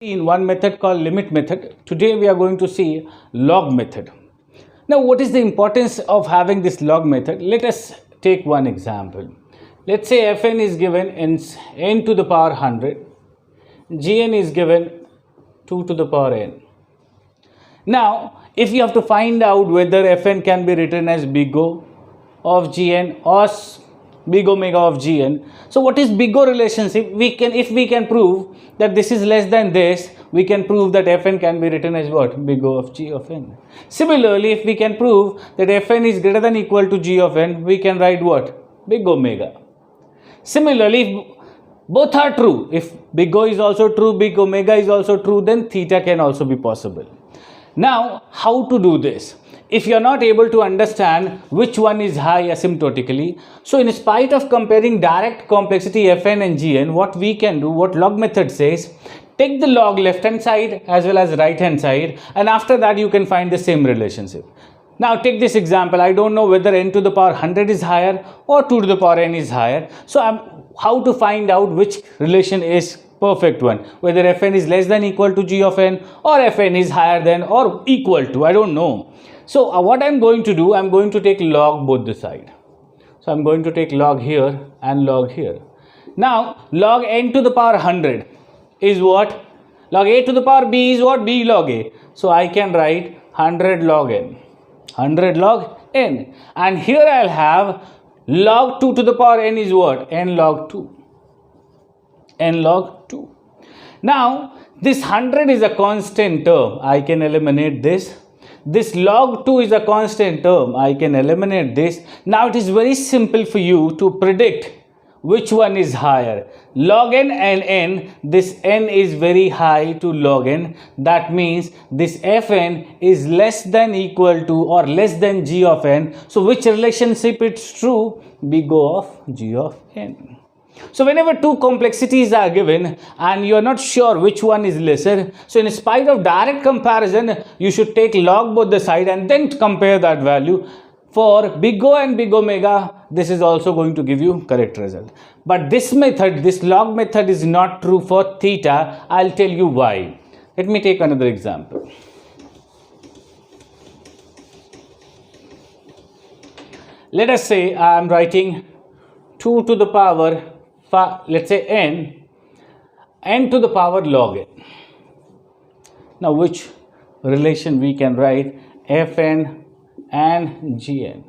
In one method called limit method. Today we are going to see log method. Now what is the importance of having this log method? Let us take one example. Let's say fn is given in n to the power 100, gn is given 2 to the power n. Now if you have to find out whether fn can be written as big O of gn or big omega of gn. So what is big O relationship? If we can prove that this is less than this, we can prove that fn can be written as what? Big O of g of n. Similarly, if we can prove that fn is greater than or equal to g of n, we can write what? Big omega. Similarly, if both are true, if big O is also true, big omega is also true, then theta can also be possible. Now, how to do this? If you are not able to understand which one is high asymptotically, so in spite of comparing direct complexity fn and gn, what we can do, what log method says, take the log left hand side as well as right hand side, and after that you can find the same relationship. Now take this example. I don't know whether n to the power 100 is higher or 2 to the power n is higher. So how to find out which relation is perfect one, whether fn is less than or equal to g of n or fn is higher than or equal to, I don't know. So what I'm going to do, I'm going to take log both the side. So I'm going to take log here and log here. Now log n to the power 100 is what? Log a to the power b is what? B log a. So I can write 100 log n. 100 log n. And here I'll have log 2 to the power n is what? N log 2. N log 2. Now this 100 is a constant term. I can eliminate this. This log 2 is a constant term. I can eliminate this. Now it is very simple for you to predict which one is higher. Log n and n, this n is very high to log n. That means this fn is less than equal to or less than g of n. So which relationship it's true? Big O of g of n. So whenever two complexities are given and you are not sure which one is lesser, so in spite of direct comparison, you should take log both the side and then compare that value. For big O and big omega, this is also going to give you correct result. But this method, this log method is not true for theta. I'll tell you why. Let me take another example. Let us say I am writing 2 to the power, let's say n to the power log n. Now which relation we can write? Fn and gn.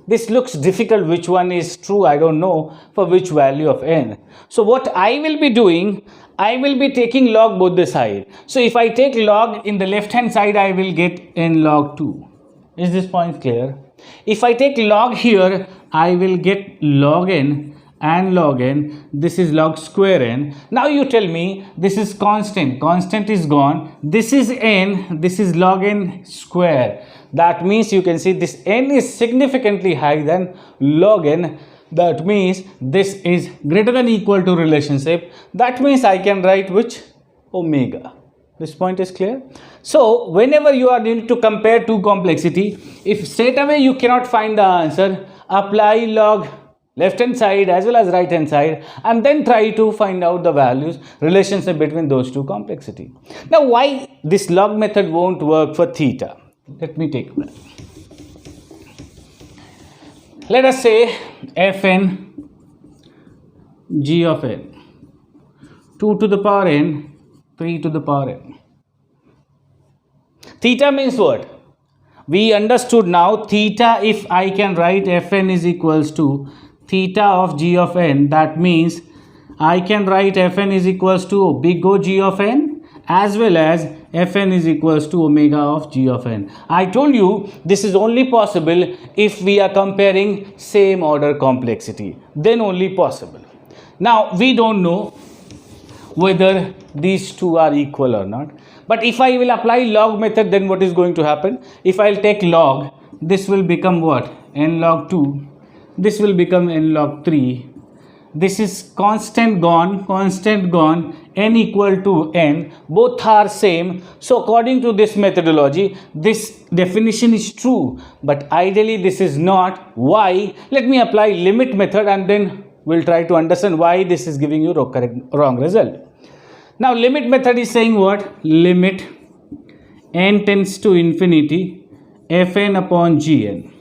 This looks difficult. Which one is true? I don't know for which value of n. So what I will be doing, I will be taking log both the side. So if I take log in the left hand side, I will get n log 2. Is this point clear? If I take log here, I will get log n and log n. This is log square n. Now you tell me, this is constant. Constant is gone. This is n. This is log n square. That means you can see this n is significantly higher than log n. That means this is greater than or equal to relationship. That means I can write which? Omega. This point is clear. So whenever you are need to compare two complexity, if straight away you cannot find the answer, apply log left hand side as well as right hand side and then try to find out the values, relationship between those two complexity. Now why this log method won't work for theta? Let me take that. Let us say fn g of n, 2 to the power n, 3 to the power n. Theta means what? We understood now theta, if I can write fn is equals to theta of g of n, that means I can write fn is equals to big O g of n as well as fn is equals to omega of g of n. I told you this is only possible if we are comparing same order complexity, then only possible. Now we don't know whether these two are equal or not, but if I will apply log method, then what is going to happen? If I'll take log, this will become what? N log 2. This will become n log 3. This is constant gone, n equal to n, both are same. So according to this methodology, this definition is true, but ideally this is not. Why? Let me apply limit method and then we'll try to understand why this is giving you wrong result. Now limit method is saying what? Limit n tends to infinity fn upon gn.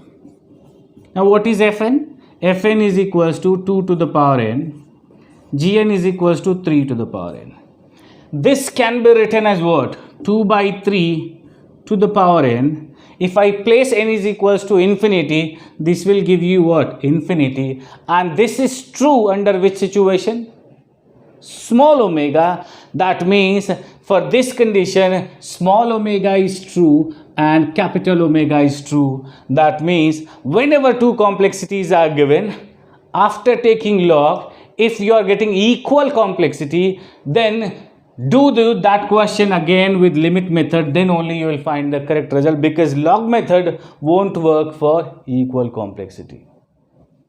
Now what is fn? Fn is equals to 2 to the power n. Gn is equals to 3 to the power n. This can be written as what? 2 by 3 to the power n. If I place n is equals to infinity, this will give you what? Infinity. And this is true under which situation? Small omega. That means for this condition, small omega is true and capital omega is true. That means whenever two complexities are given, after taking log, if you are getting equal complexity, then do that question again with limit method, then only you will find the correct result, because log method won't work for equal complexity.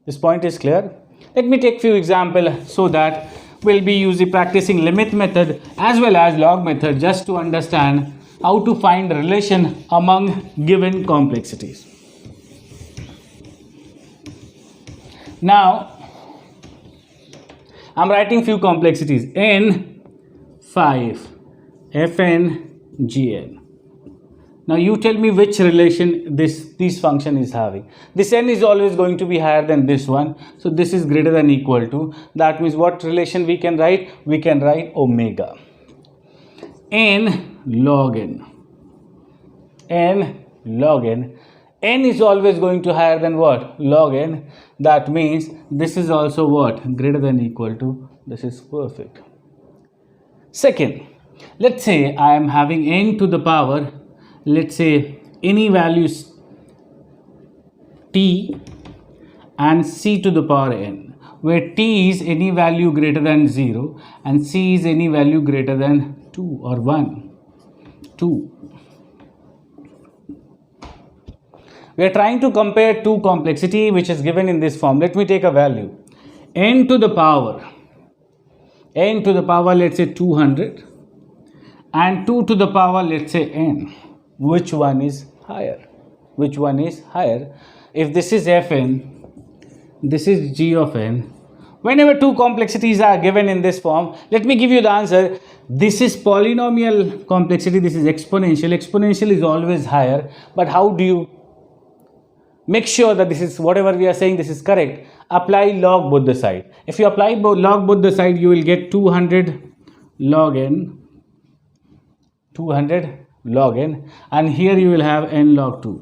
This point is clear? Let me take few examples so that we'll be practicing limit method as well as log method, just to understand how to find relation among given complexities. Now I'm writing few complexities: n 5 fn gn. Now you tell me which relation this function is having. This n is always going to be higher than this one, so this is greater than equal to. That means what relation we can write? We can write omega n log n. N log n. N is always going to higher than what? Log n. That means this is also what? Greater than equal to. This is perfect. Second, let's say I am having n to the power, let's say any values t and c to the power n, where t is any value greater than 0 and c is any value greater than 2 or 1, 2. We are trying to compare two complexity which is given in this form. Let me take a value. N to the power, let's say 200, and 2 to the power, let's say n. Which one is higher? Which one is higher? If this is fn, this is g of n. Whenever two complexities are given in this form, let me give you the answer. This is polynomial complexity, this is exponential. Exponential is always higher, but how do you make sure that this is whatever we are saying, this is correct? Apply log both the side. If you apply log both the side, you will get 200 log n, 200 log n, and here you will have n log 2.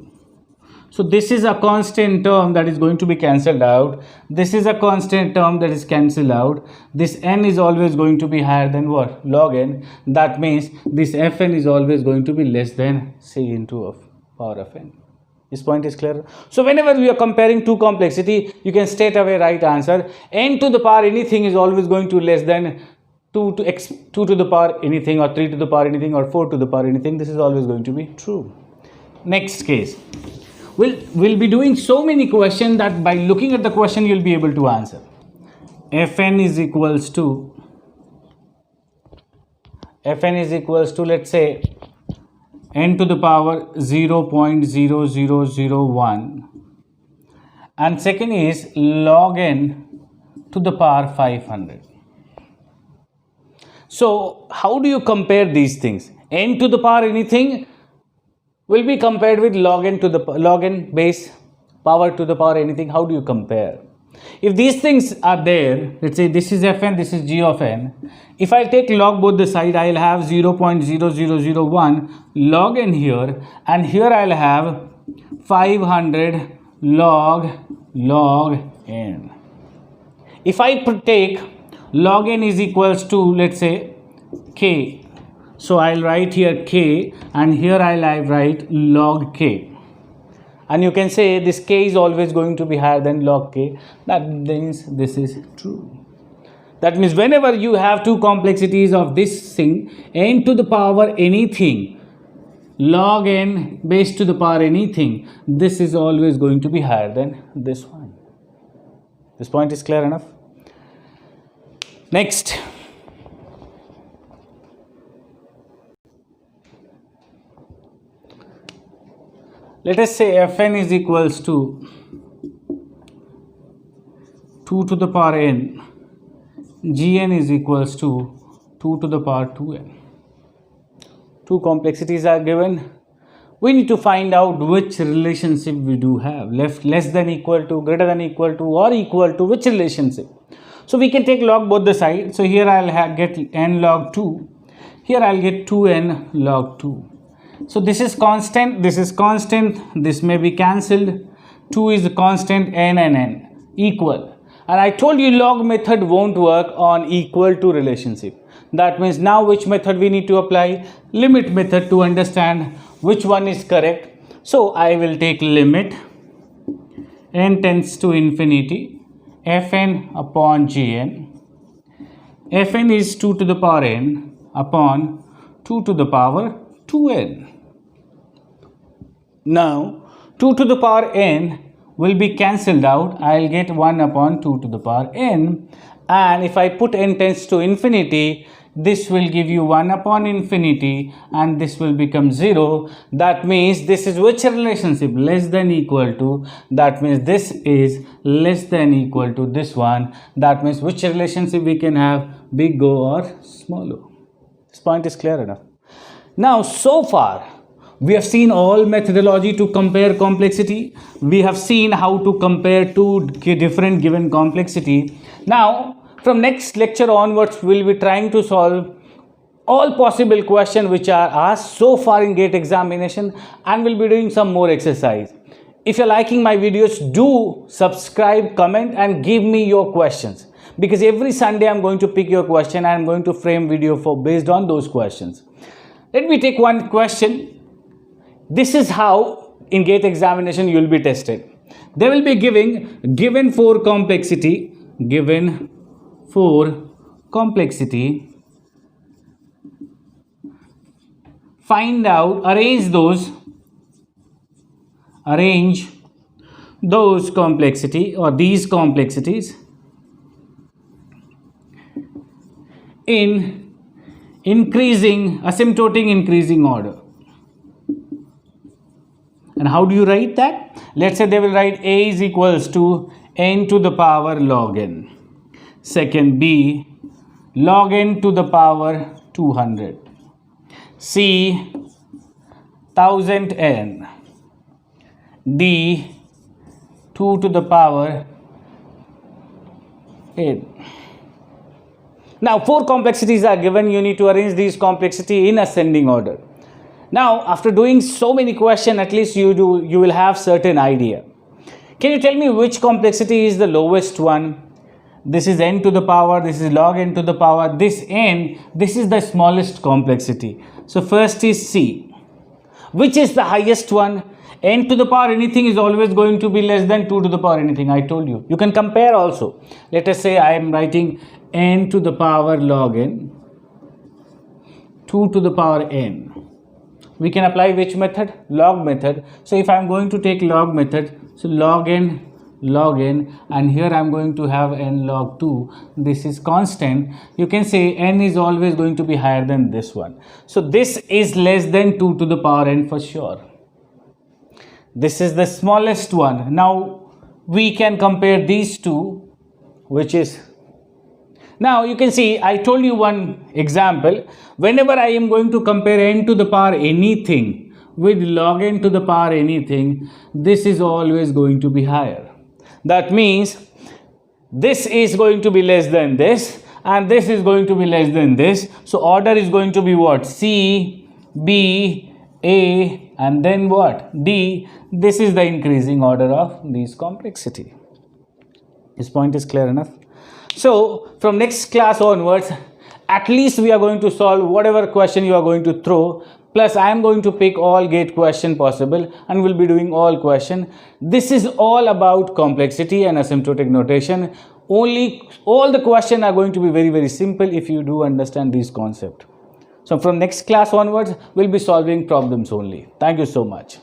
So this is a constant term that is going to be cancelled out. This is a constant term that is cancelled out. This n is always going to be higher than what? Log n. That means this fn is always going to be less than c into of power of n. This point is clear. So whenever we are comparing two complexity, you can straight away write answer. N to the power anything is always going to less than 2 to the power anything, or 3 to the power anything, or 4 to the power anything. This is always going to be true. Next case. We'll be doing so many questions that by looking at the question you'll be able to answer. Fn is equals to let's say n to the power 0.0001, and second is log n to the power 500. So how do you compare these things? N to the power anything will be compared with log n base power to the power anything. How do you compare? If these things are there, let's say this is fn, this is g of n. If I take log both the side, I'll have 0.0001 log n here, and here I'll have 500 log n. If I take log n is equals to, let's say, k, so I'll write here k, and here I'll write log k. And you can say this k is always going to be higher than log k. That means this is true. That means whenever you have two complexities of this thing, n to the power anything, log n base to the power anything, this is always going to be higher than this one. This point is clear enough? Next. Let us say fn is equals to 2 to the power n, gn is equals to 2 to the power 2n. Two complexities are given. We need to find out which relationship we do have, less than equal to, greater than equal to, or equal to, which relationship. So we can take log both the sides. So here I'll get n log 2. Here I'll get 2n log 2. So this is constant, this may be cancelled. 2 is constant, n and n equal. And I told you log method won't work on equal to relationship. That means now which method we need to apply? Limit method, to understand which one is correct. So I will take limit n tends to infinity fn upon gn. Fn is 2 to the power n upon 2 to the power 2n. Now 2 to the power n will be cancelled out. I'll get 1 upon 2 to the power n, and if I put n tends to infinity, this will give you 1 upon infinity and this will become 0. That means this is which relationship? Less than equal to. That means this is less than equal to this one. That means which relationship we can have? Big O or small o. This point is clear enough. Now so far we have seen all methodology to compare complexity. We have seen how to compare two different given complexity. Now from next lecture onwards, we will be trying to solve all possible questions which are asked so far in GATE examination, and we'll be doing some more exercise. If you're liking my videos, do subscribe, comment and give me your questions, because every Sunday I'm going to pick your question and I'm going to frame video based on those questions. Let me take one question. This is how in GATE examination you will be tested. They will be given for complexity, find out, arrange those complexity or these complexities in asymptotic increasing order. And how do you write that? Let's say they will write A is equals to n to the power log n. Second, B log n to the power 200. C 1000 n. D 2 to the power n. Now 4 complexities are given. You need to arrange these complexity in ascending order. Now after doing so many questions, at least you will have certain idea. Can you tell me which complexity is the lowest one? This is n to the power, this is log n to the power, this n, this is the smallest complexity. So first is C. Which is the highest one? N to the power anything is always going to be less than 2 to the power anything. I told you. You can compare also. Let us say I am writing n to the power log n, 2 to the power n. We can apply which method? Log method. So if I am going to take log method, so log n, and here I am going to have n log 2. This is constant. You can say n is always going to be higher than this one. So this is less than 2 to the power n for sure. This is the smallest one. Now we can compare these two, which is, now you can see I told you one example. Whenever I am going to compare n to the power anything with log n to the power anything, this is always going to be higher. That means this is going to be less than this and this is going to be less than this. So order is going to be what? C, B, A and then what? D. This is the increasing order of these complexity. This point is clear enough. So from next class onwards, at least we are going to solve whatever question you are going to throw. Plus I am going to pick all GATE question possible and will be doing all question. This is all about complexity and asymptotic notation. All the questions are going to be very, very simple if you do understand this concept. So from next class onwards, we'll be solving problems only. Thank you so much.